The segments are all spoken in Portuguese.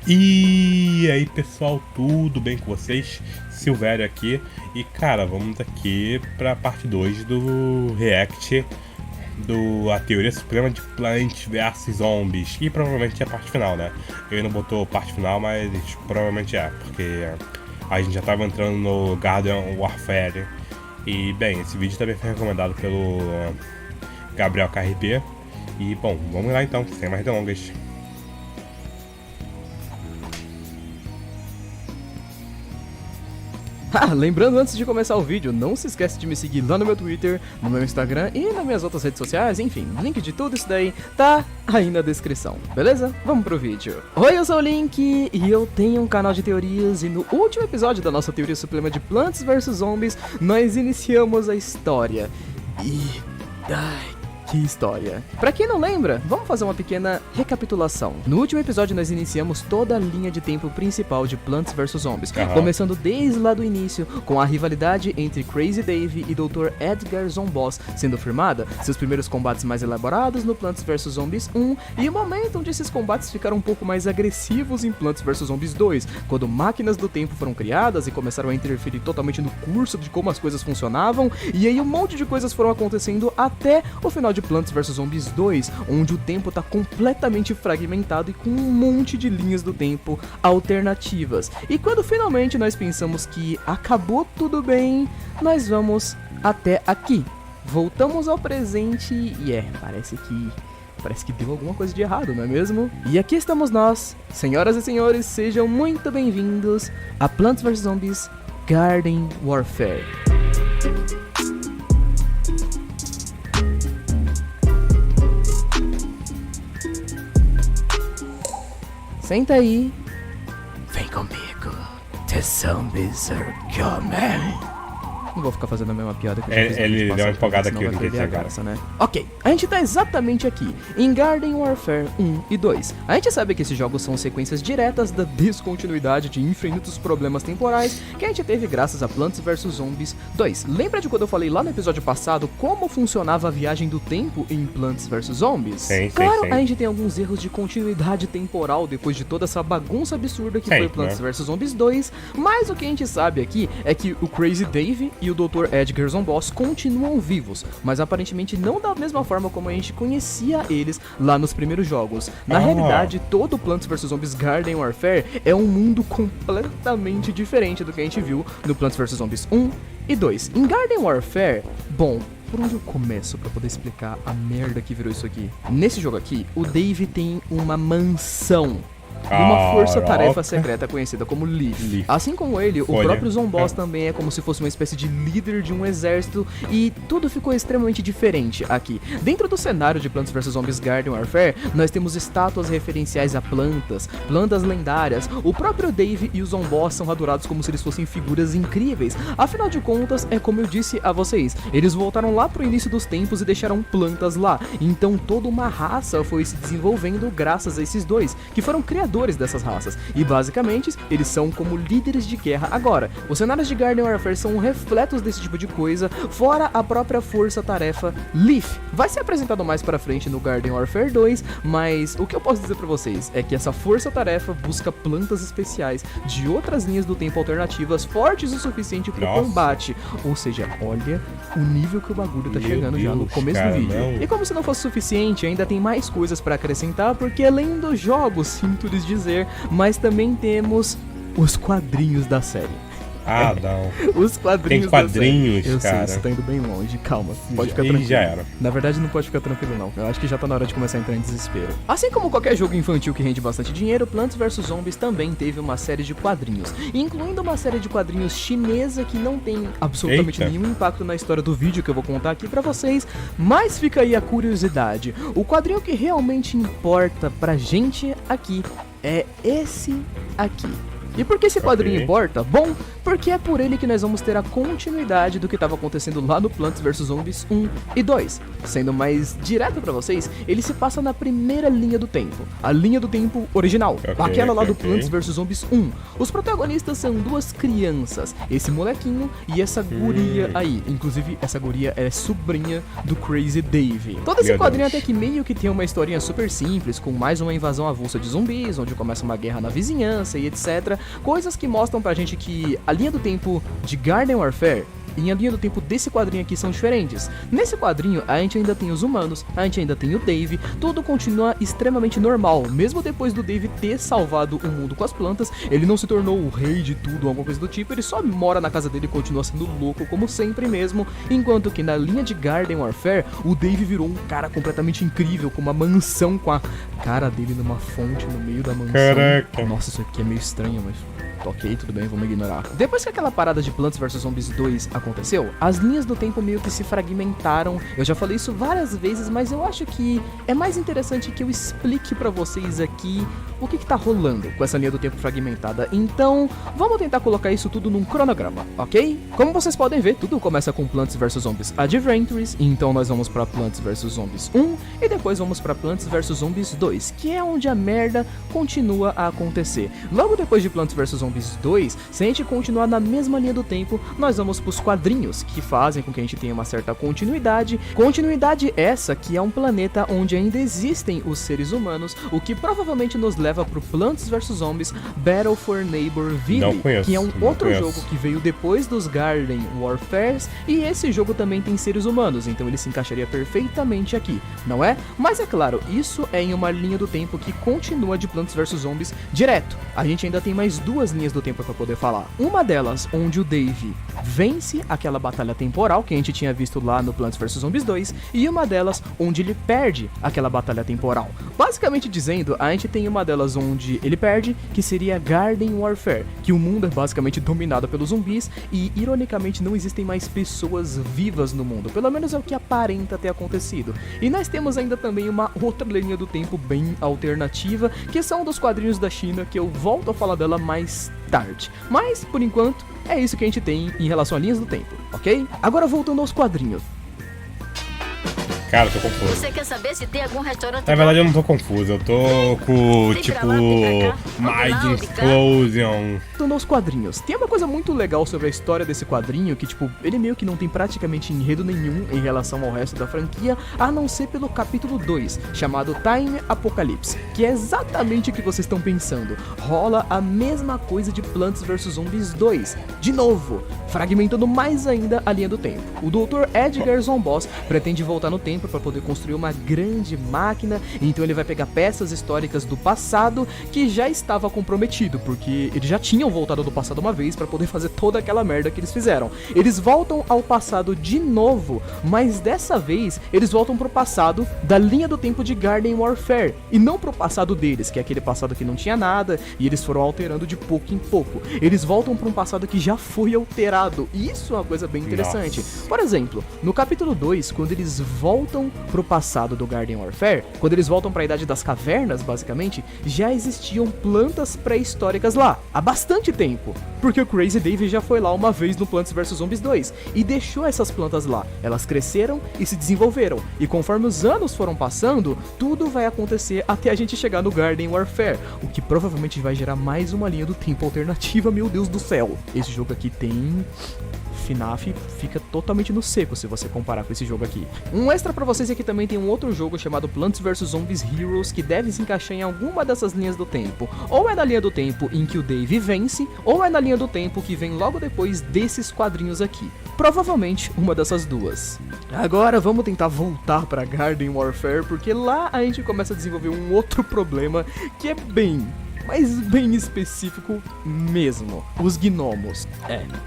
E aí pessoal, tudo bem com vocês? Silvério aqui. E cara, vamos aqui pra parte 2 do React do A Teoria Suprema de Plants vs Zombies. E provavelmente é a parte final, né? Ele não botou parte final, mas provavelmente é, porque a gente já tava entrando no Garden Warfare. E bem, esse vídeo também foi recomendado pelo Gabriel KRP. E bom, vamos lá então, sem mais delongas. Lembrando, antes de começar o vídeo, não se esquece de me seguir lá no meu Twitter, no meu Instagram e nas minhas outras redes sociais, enfim, link de tudo isso daí tá aí na descrição, beleza? Vamos pro vídeo. Oi, eu sou o Link e eu tenho um canal de teorias e no último episódio da nossa Teoria Suprema de Plants vs Zombies, nós iniciamos a história. Ai, que história. Pra quem não lembra, vamos fazer uma pequena recapitulação. No último episódio nós iniciamos toda a linha de tempo principal de Plants vs Zombies, começando desde lá do início, com a rivalidade entre Crazy Dave e Dr. Edgar Zomboss sendo firmada, seus primeiros combates mais elaborados no Plants vs Zombies 1, e o momento onde esses combates ficaram um pouco mais agressivos em Plants vs Zombies 2, quando máquinas do tempo foram criadas e começaram a interferir totalmente no curso de como as coisas funcionavam, e aí um monte de coisas foram acontecendo até o final de Plants vs Zombies 2, onde o tempo tá completamente fragmentado e com um monte de linhas do tempo alternativas. E quando finalmente nós pensamos que acabou tudo bem, nós vamos até aqui. Voltamos ao presente e parece que deu alguma coisa de errado, não é mesmo? E aqui estamos nós, senhoras e senhores, sejam muito bem-vindos a Plants vs Zombies Garden Warfare. Senta aí. Vem comigo. The zombies are coming. Não vou ficar fazendo a mesma piada que eu já fiz. Ele deu uma empolgada aqui, eu não perder a graça, né? Ok, a gente tá exatamente aqui, em Garden Warfare 1 e 2. A gente sabe que esses jogos são sequências diretas da descontinuidade de infinitos problemas temporais que a gente teve graças a Plants vs Zombies 2. Lembra de quando eu falei lá no episódio passado como funcionava a viagem do tempo em Plants vs Zombies? Sim, claro, sim. A gente tem alguns erros de continuidade temporal depois de toda essa bagunça absurda que foi Plants vs Zombies 2, mas o que a gente sabe aqui é que o Crazy Dave e o Dr. Edgar Zomboss continuam vivos, mas aparentemente não da mesma forma como a gente conhecia eles lá nos primeiros jogos. Na realidade, todo Plants vs Zombies Garden Warfare é um mundo completamente diferente do que a gente viu no Plants vs Zombies 1 e 2. Em Garden Warfare, bom, por onde eu começo pra poder explicar a merda que virou isso aqui? Nesse jogo aqui, o Dave tem uma mansão e uma força-tarefa secreta conhecida como Leaf. Assim como ele, o próprio Zomboss também é como se fosse uma espécie de líder de um exército, e tudo ficou extremamente diferente aqui. Dentro do cenário de Plants vs Zombies Garden Warfare, nós temos estátuas referenciais a plantas lendárias. O próprio Dave e o Zomboss são adorados como se eles fossem figuras incríveis. Afinal de contas, é como eu disse a vocês, eles voltaram lá pro início dos tempos e deixaram plantas lá. Então toda uma raça foi se desenvolvendo graças a esses dois, que foram criadores dessas raças, e basicamente eles são como líderes de guerra agora. Os cenários de Garden Warfare são refletos desse tipo de coisa, fora a própria força-tarefa Leaf. Vai ser apresentado mais pra frente no Garden Warfare 2, mas o que eu posso dizer pra vocês é que essa força-tarefa busca plantas especiais de outras linhas do tempo alternativas fortes o suficiente pro combate. Ou seja, olha o nível que o bagulho tá chegando já no começo do vídeo. E como se não fosse suficiente, ainda tem mais coisas pra acrescentar, porque além dos jogos, sinto lhes dizer, mas também temos os quadrinhos da série. Não. Os quadrinhos. Tem quadrinhos, da série. Eu cara. sei, você tá indo bem longe. Calma, pode ficar tranquilo. Já era. Na verdade, não pode ficar tranquilo, não. Eu acho que já tá na hora de começar a entrar em desespero. Assim como qualquer jogo infantil que rende bastante dinheiro, Plants vs Zombies também teve uma série de quadrinhos, incluindo uma série de quadrinhos chinesa que não tem absolutamente nenhum impacto na história do vídeo que eu vou contar aqui pra vocês, mas fica aí a curiosidade. O quadrinho que realmente importa pra gente aqui é esse aqui. E por que esse quadrinho Ok. importa? Bom, porque é por ele que nós vamos ter a continuidade do que estava acontecendo lá no Plants vs Zombies 1 e 2. Sendo mais direto pra vocês, ele se passa na primeira linha do tempo, a linha do tempo original, Ok, aquela lá do ok. Plants vs Zombies 1. Os protagonistas são duas crianças, esse molequinho e essa guria aí. Inclusive, essa guria é sobrinha do Crazy Dave. Todo esse Meu quadrinho Deus. até que meio que tem uma historinha super simples, com mais uma invasão avulsa de zumbis, onde começa uma guerra na vizinhança e etc. Coisas que mostram pra gente que a linha do tempo de Garden Warfare e a linha do tempo desse quadrinho aqui são diferentes. Nesse quadrinho, a gente ainda tem os humanos, a gente ainda tem o Dave, tudo continua extremamente normal. Mesmo depois do Dave ter salvado o mundo com as plantas, ele não se tornou o rei de tudo, alguma coisa do tipo, ele só mora na casa dele e continua sendo louco como sempre mesmo, enquanto que na linha de Garden Warfare, o Dave virou um cara completamente incrível, com uma mansão com a cara dele numa fonte no meio da mansão. Caraca. Nossa, isso aqui é meio estranho, mas... ok, tudo bem, vamos ignorar. Depois que aquela parada de Plants vs Zombies 2 aconteceu, as linhas do tempo meio que se fragmentaram. Eu já falei isso várias vezes, mas eu acho que é mais interessante que eu explique pra vocês aqui o que tá rolando com essa linha do tempo fragmentada. Então, vamos tentar colocar isso tudo num cronograma, ok? Como vocês podem ver, tudo começa com Plants vs Zombies Adventures, então nós vamos pra Plants vs Zombies 1 e depois vamos pra Plants vs Zombies 2, que é onde a merda continua a acontecer. Logo depois de Plants vs Zombies 2, se a gente continuar na mesma linha do tempo, nós vamos pros quadrinhos, que fazem com que a gente tenha uma certa continuidade. Continuidade essa que é um planeta onde ainda existem os seres humanos, o que provavelmente nos leva pro Plants vs Zombies Battle for Neighborville, Não conheço, que é um não outro conheço. jogo que veio depois dos Garden Warfares, e esse jogo também tem seres humanos, então ele se encaixaria perfeitamente aqui, não é? Mas é claro, isso é em uma linha do tempo que continua de Plants vs Zombies direto. A gente ainda tem mais duas linhas do tempo pra poder falar. Uma delas onde o Dave vence aquela batalha temporal que a gente tinha visto lá no Plants vs Zombies 2, e uma delas onde ele perde aquela batalha temporal. Basicamente dizendo, a gente tem uma delas onde ele perde, que seria Garden Warfare, que o mundo é basicamente dominado pelos zumbis e ironicamente não existem mais pessoas vivas no mundo, pelo menos é o que aparenta ter acontecido. E nós temos ainda também uma outra linha do tempo bem alternativa, que são dos quadrinhos da China, que eu volto a falar dela mais tarde. Mas, por enquanto, é isso que a gente tem em relação a linhas do tempo, ok? Agora voltando aos quadrinhos. Cara, eu tô confuso. Você quer saber se tem algum restaurante Na verdade eu não tô confuso, eu tô com, Vem tipo, pra lá, vem pra cá. Mind Vamos lá, Explosion. Voltando aos quadrinhos, tem uma coisa muito legal sobre a história desse quadrinho, que tipo, ele meio que não tem praticamente enredo nenhum em relação ao resto da franquia, a não ser pelo capítulo 2, chamado Time Apocalypse, que é exatamente o que vocês estão pensando. Rola a mesma coisa de Plants vs Zombies 2, de novo, fragmentando mais ainda a linha do tempo. O Dr. Edgar Zomboss pretende voltar no tempo para poder construir uma grande máquina, então ele vai pegar peças históricas do passado que já estava comprometido, porque eles já tinham voltado do passado uma vez para poder fazer toda aquela merda que eles fizeram. Eles voltam ao passado de novo, mas dessa vez eles voltam pro passado da linha do tempo de Garden Warfare e não pro passado deles, que é aquele passado que não tinha nada e eles foram alterando de pouco em pouco. Eles voltam para um passado que já foi alterado, e isso é uma coisa bem interessante. Nossa. Por exemplo, no capítulo 2, quando eles voltam pro passado do Garden Warfare, quando eles voltam para a Idade das Cavernas, basicamente, já existiam plantas pré-históricas lá, há bastante tempo, porque o Crazy Dave já foi lá uma vez no Plants vs Zombies 2 e deixou essas plantas lá. Elas cresceram e se desenvolveram, e conforme os anos foram passando, tudo vai acontecer até a gente chegar no Garden Warfare, o que provavelmente vai gerar mais uma linha do tempo alternativa. Meu Deus do céu, esse jogo aqui tem... FNAF fica totalmente no seco se você comparar com esse jogo aqui. Um extra pra vocês é que também tem um outro jogo chamado Plants vs Zombies Heroes, que deve se encaixar em alguma dessas linhas do tempo. Ou é na linha do tempo em que o Dave vence, ou é na linha do tempo que vem logo depois desses quadrinhos aqui. Provavelmente uma dessas duas. Agora vamos tentar voltar pra Garden Warfare, porque lá a gente começa a desenvolver um outro problema que é mas bem específico mesmo. Os gnomos.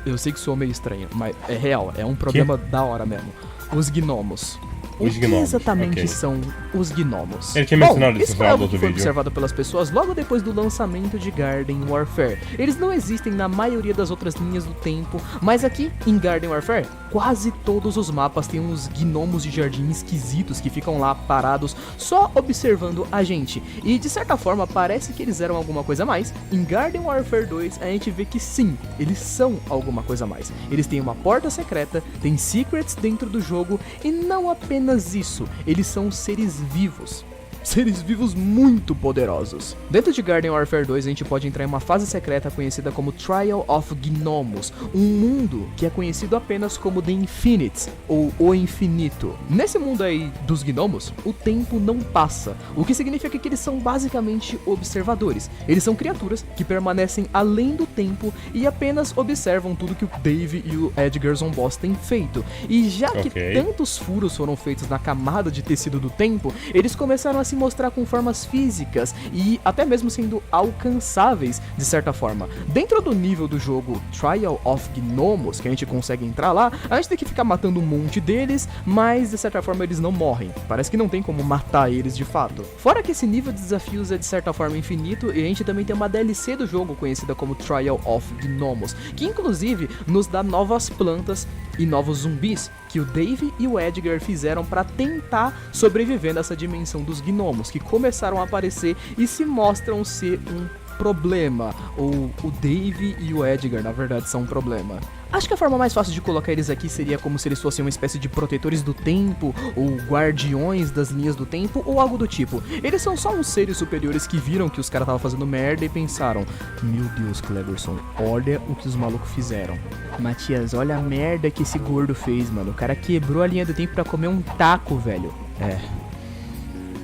Eu sei que soa meio estranho, mas é real, é um problema da hora mesmo. Os gnomos. O que exatamente são os gnomos? Ele tinha mencionado isso no final do outro outro vídeo. Foi vídeo. observado pelas pessoas logo depois do lançamento de Garden Warfare. Eles não existem na maioria das outras linhas do tempo, mas aqui em Garden Warfare, quase todos os mapas têm uns gnomos de jardim esquisitos que ficam lá parados só observando a gente. E de certa forma parece que eles eram alguma coisa a mais. Em Garden Warfare 2 a gente vê que sim, eles são alguma coisa a mais. Eles têm uma porta secreta, tem secrets dentro do jogo e não apenas isso, eles são seres vivos. Seres vivos muito poderosos. Dentro de Garden Warfare 2 a gente pode entrar em uma fase secreta conhecida como Trial of Gnomes, um mundo que é conhecido apenas como The Infinite, ou O Infinito. Nesse mundo aí dos gnomos, o tempo não passa, o que significa que eles são basicamente observadores. Eles são criaturas que permanecem além do tempo e apenas observam tudo que o Dave e o Edgar Zomboss têm feito. E já que tantos furos foram feitos na camada de tecido do tempo, eles começaram a se mostrar com formas físicas e até mesmo sendo alcançáveis de certa forma. Dentro do nível do jogo Trial of Gnomos, que a gente consegue entrar lá, a gente tem que ficar matando um monte deles, mas de certa forma eles não morrem. Parece que não tem como matar eles de fato. Fora que esse nível de desafios é de certa forma infinito, e a gente também tem uma DLC do jogo conhecida como Trial of Gnomos, que inclusive nos dá novas plantas e novos zumbis que o Dave e o Edgar fizeram para tentar sobreviver nessa dimensão dos gnomos, que começaram a aparecer e se mostram ser um problema, ou o Dave e o Edgar na verdade são um problema. Acho que a forma mais fácil de colocar eles aqui seria como se eles fossem uma espécie de protetores do tempo, ou guardiões das linhas do tempo, ou algo do tipo. Eles são só uns seres superiores que viram que os caras estavam fazendo merda e pensaram: meu Deus, Cleberson, olha o que os malucos fizeram. Matias, olha a merda que esse gordo fez, mano. O cara quebrou a linha do tempo pra comer um taco, velho.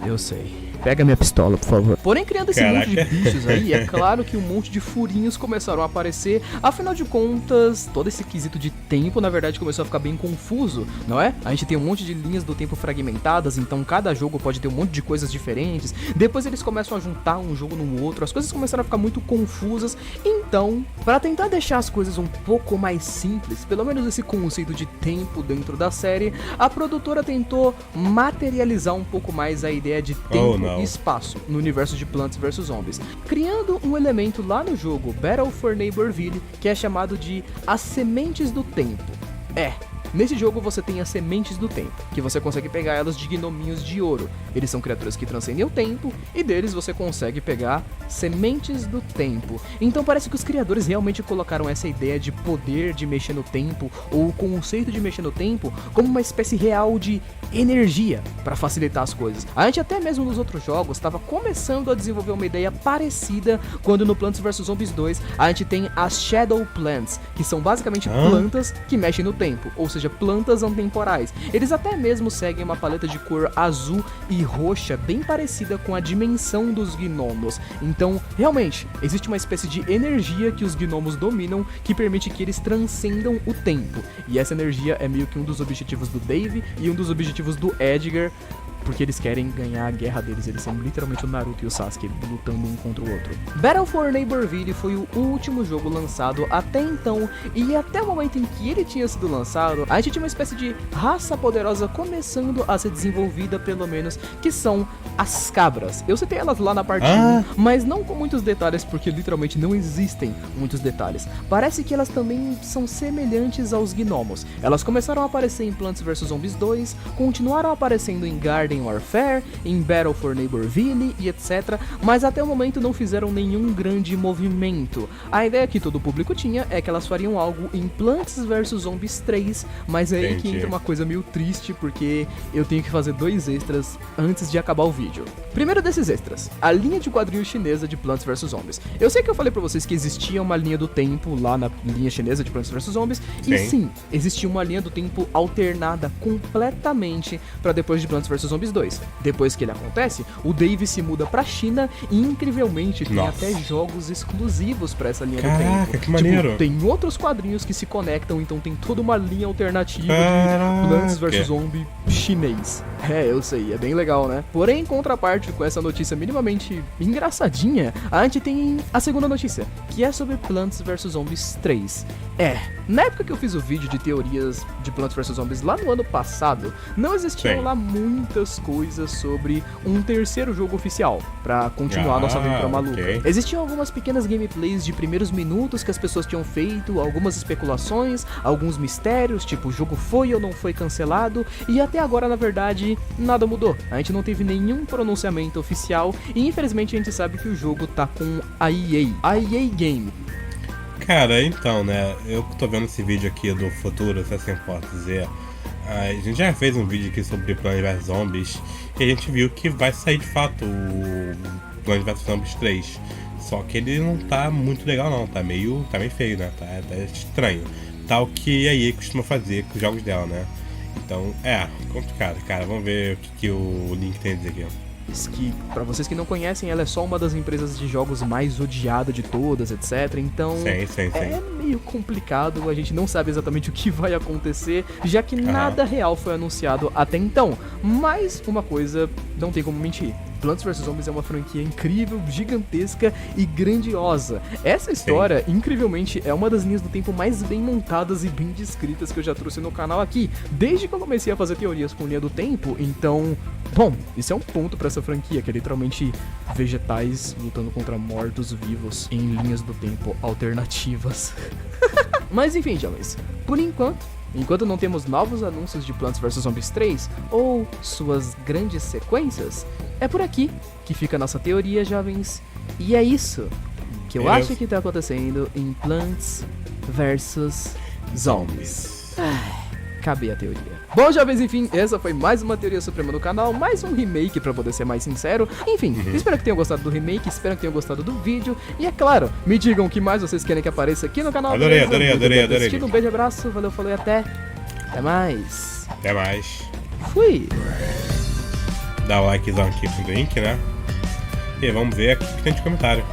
Eu sei. Pega minha pistola, por favor. Porém, criando esse monte de bichos aí, é claro que um monte de furinhos começaram a aparecer. Afinal de contas, todo esse quesito de tempo, na verdade, começou a ficar bem confuso, não é? A gente tem um monte de linhas do tempo fragmentadas, então cada jogo pode ter um monte de coisas diferentes. Depois eles começam a juntar um jogo no outro, as coisas começaram a ficar muito confusas. Então, para tentar deixar as coisas um pouco mais simples, pelo menos esse conceito de tempo dentro da série, a produtora tentou materializar um pouco mais a ideia de tempo e espaço no universo de Plants vs Zombies, criando um elemento lá no jogo Battle for Neighborville que é chamado de as Sementes do Tempo. Nesse jogo você tem as Sementes do Tempo, que você consegue pegar elas de gnominhos de ouro. Eles são criaturas que transcendem o tempo, e deles você consegue pegar Sementes do Tempo. Então parece que os criadores realmente colocaram essa ideia de poder de mexer no tempo, ou o conceito de mexer no tempo, como uma espécie real de energia para facilitar as coisas. A gente até mesmo nos outros jogos estava começando a desenvolver uma ideia parecida quando no Plants vs Zombies 2 a gente tem as Shadow Plants, que são basicamente plantas que mexem no tempo, ou seja, plantas atemporais. Eles até mesmo seguem uma paleta de cor azul e roxa bem parecida com a dimensão dos gnomos. Então, realmente, existe uma espécie de energia que os gnomos dominam que permite que eles transcendam o tempo. E essa energia é meio que um dos objetivos do Dave e um dos objetivos do Edgar, porque eles querem ganhar a guerra deles. Eles são literalmente o Naruto e o Sasuke lutando um contra o outro. Battle for Neighborville foi o último jogo lançado até então, e até o momento em que ele tinha sido lançado, a gente tinha uma espécie de raça poderosa começando a ser desenvolvida, pelo menos, que são as cabras. Eu citei elas lá na parte 1, mas não com muitos detalhes, porque literalmente não existem muitos detalhes. Parece que elas também são semelhantes aos gnomos. Elas começaram a aparecer em Plants vs Zombies 2, continuaram aparecendo em Garden Warfare, em Battle for Neighborville e etc, mas até o momento não fizeram nenhum grande movimento. A ideia que todo o público tinha é que elas fariam algo em Plants vs Zombies 3, mas é aí que entra uma coisa meio triste, porque eu tenho que fazer 2 extras antes de acabar o vídeo. Primeiro desses extras, a linha de quadrinhos chinesa de Plants vs Zombies. Eu sei que eu falei pra vocês que existia uma linha do tempo lá na linha chinesa de Plants vs Zombies, e sim, existia uma linha do tempo alternada completamente pra depois de Plants vs Zombies 2. Depois que ele acontece, o Dave se muda pra China e incrivelmente tem até jogos exclusivos pra essa linha do tempo. Que maneiro. Tem outros quadrinhos que se conectam, então tem toda uma linha alternativa de Plants vs Zombie chinês. Eu sei, é bem legal, né? Porém, com contraparte com essa notícia minimamente engraçadinha, a gente tem a segunda notícia, que é sobre Plants vs Zombies 3. Na época que eu fiz o vídeo de teorias de Plants vs Zombies lá no ano passado, não existiam lá muitas coisas sobre um terceiro jogo oficial pra continuar nossa aventura maluca. Existiam algumas pequenas gameplays de primeiros minutos que as pessoas tinham feito, algumas especulações, alguns mistérios, tipo o jogo foi ou não foi cancelado, e até agora, na verdade, nada mudou. A gente não teve nenhum pronunciamento oficial e infelizmente a gente sabe que o jogo tá com a EA Game. Cara, então, né, eu tô vendo esse vídeo aqui do futuro, se assim posso dizer. A gente já fez um vídeo aqui sobre Plants vs Zombies e a gente viu que vai sair de fato o Plants vs Zombies 3. Só que ele não tá muito legal não, tá meio feio, né, tá estranho. Tal que a EA costuma fazer com os jogos dela, né. Então, complicado, cara. Vamos ver o que o Link tem a dizer aqui. Que, pra vocês que não conhecem, ela é só uma das empresas de jogos mais odiada de todas, etc. Então, é meio complicado, a gente não sabe exatamente o que vai acontecer, já que nada real foi anunciado até então. Mas uma coisa não tem como mentir. Plants vs Zombies é uma franquia incrível, gigantesca e grandiosa. Essa história, incrivelmente, é uma das linhas do tempo mais bem montadas e bem descritas que eu já trouxe no canal aqui, desde que eu comecei a fazer teorias com linha do tempo. Então, bom, isso é um ponto pra essa franquia, que é literalmente vegetais lutando contra mortos-vivos em linhas do tempo alternativas. Mas enfim, jovens, por enquanto não temos novos anúncios de Plants vs Zombies 3 ou suas grandes sequências, é por aqui que fica a nossa teoria, jovens. E é isso que eu acho que tá acontecendo em Plants vs Zombies. Acabei a teoria. Bom, jovens, enfim, essa foi mais uma teoria suprema do canal, mais um remake pra poder ser mais sincero. Enfim, espero que tenham gostado do remake, espero que tenham gostado do vídeo. E é claro, me digam o que mais vocês querem que apareça aqui no canal. Adorei. Um beijo, abraço, valeu, falou e até mais. Até mais. Fui. Dá o likezão aqui pro link, né? E vamos ver o que tem de comentário.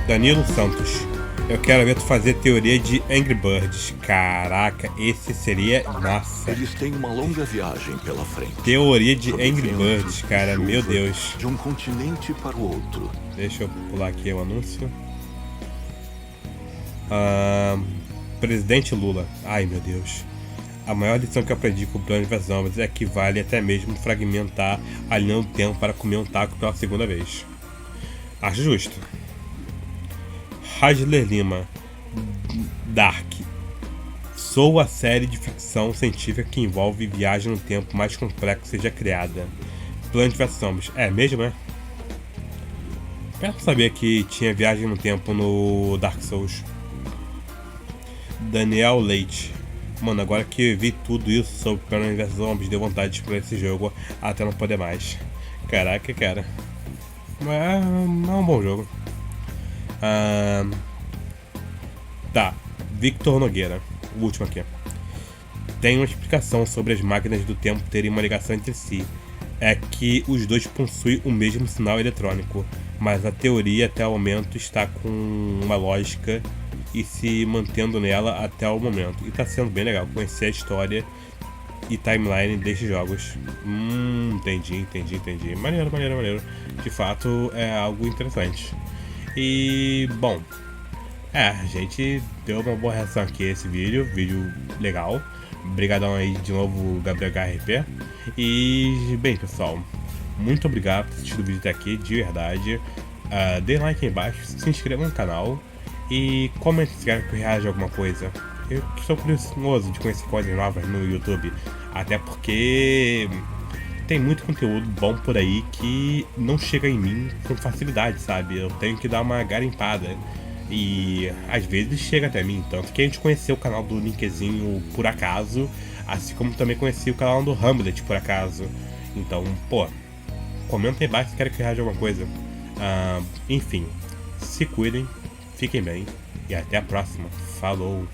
Danilo Santos. Eu quero ver tu fazer teoria de Angry Birds. Caraca, esse seria... Nossa. Eles têm uma longa viagem pela frente. Teoria de Angry Birds, cara. Meu Deus. De um continente para o outro. Deixa eu pular aqui o anúncio. Presidente Lula. Ai, meu Deus. A maior lição que eu aprendi com o Plants vs Zombies é que vale até mesmo fragmentar a linha do tempo para comer um taco pela segunda vez. Acho justo. Hasler Lima. Dark. Sou a série de ficção científica que envolve viagem no tempo mais complexa já criada. Plants vs Zombies. É mesmo, é? Eu não sabia que tinha viagem no tempo no Dark Souls. Daniel Leite. Mano, agora que eu vi tudo isso sobre Plants vs Zombies, deu vontade de explorar esse jogo até não poder mais. Caraca, cara. É um bom jogo. Tá. Victor Nogueira. O último aqui. Tem uma explicação sobre as máquinas do tempo terem uma ligação entre si. É que os dois possuem o mesmo sinal eletrônico, mas a teoria até o momento está com uma lógica e se mantendo nela até o momento. E tá sendo bem legal conhecer a história e timeline destes jogos. Entendi. Maneiro. De fato, é algo interessante. E, bom, a gente deu uma boa reação aqui a esse vídeo legal. Obrigadão aí de novo, Gabriel HRP. E, bem, pessoal, muito obrigado por ter assistido o vídeo até aqui, de verdade. Dê like aí embaixo, se inscreva no canal e comente se quer que eu reaja a alguma coisa. Eu estou curioso de conhecer coisas novas no YouTube, até porque tem muito conteúdo bom por aí que não chega em mim com facilidade, sabe? Eu tenho que dar uma garimpada e às vezes chega até mim. Tanto que a gente conheceu o canal do Linkzinho por acaso, assim como também conheci o canal do Hamlet por acaso. Então, pô, comenta aí embaixo se quer que eu reaja alguma coisa. Enfim, se cuidem, fiquem bem e até a próxima. Falou!